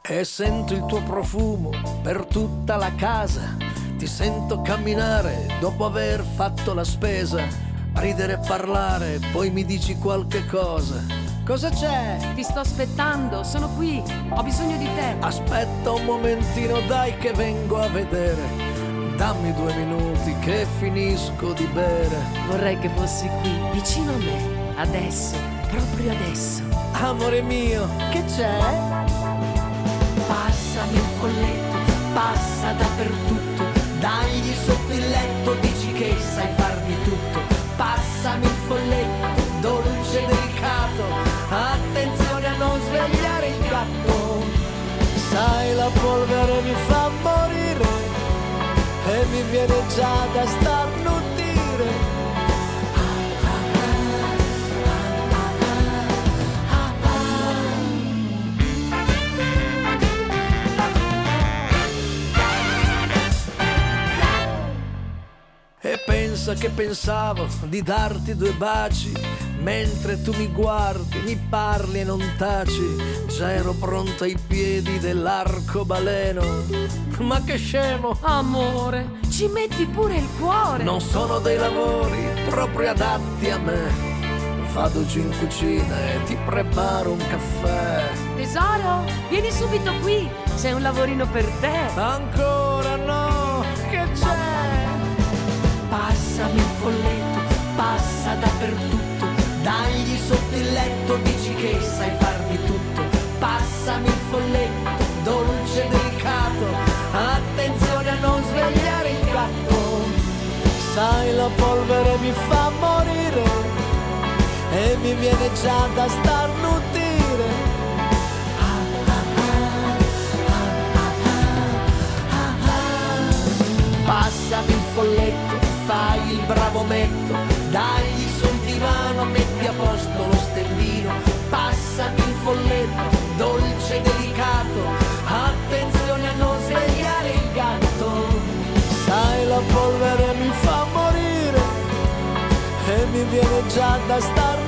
E sento il tuo profumo per tutta la casa. Ti sento camminare dopo aver fatto la spesa, ridere e parlare, poi mi dici qualche cosa. Cosa c'è? Ti sto aspettando, sono qui, ho bisogno di te. Aspetta un momentino, dai che vengo a vedere. Dammi 2 minuti che finisco di bere. Vorrei che fossi qui, vicino a me, adesso, proprio adesso. Amore mio, che c'è? Passami il folletto, passa dappertutto, dagli sotto il letto, dici che sai farmi tutto. Passami il folletto, dolce e delicato, attenzione a non svegliare il gatto. Sai, la polvere mi fa morire e mi viene già da starnutire. E pensa che pensavo di darti 2 baci, mentre tu mi guardi, mi parli e non taci. Già ero pronto ai piedi dell'arcobaleno. Ma che scemo! Amore, ci metti pure il cuore. Non sono dei lavori proprio adatti a me. Vado giù in cucina e ti preparo un caffè. Tesoro, vieni subito qui, c'è un lavorino per te. Ancora no, che c'è? Passami il folletto, passa dappertutto, dagli sotto il letto, dici che sai farmi tutto. Passami il folletto, dolce e delicato, attenzione a non svegliare il gatto. Sai, la polvere mi fa morire e mi viene già da starnutire. Passami il folletto, fai il bravo metto, dagli sul divano, metti a posto lo stellino. Passami il folletto, dolce e delicato, attenzione a non svegliare il gatto. Sai, la polvere mi fa morire e mi viene già da starnutire.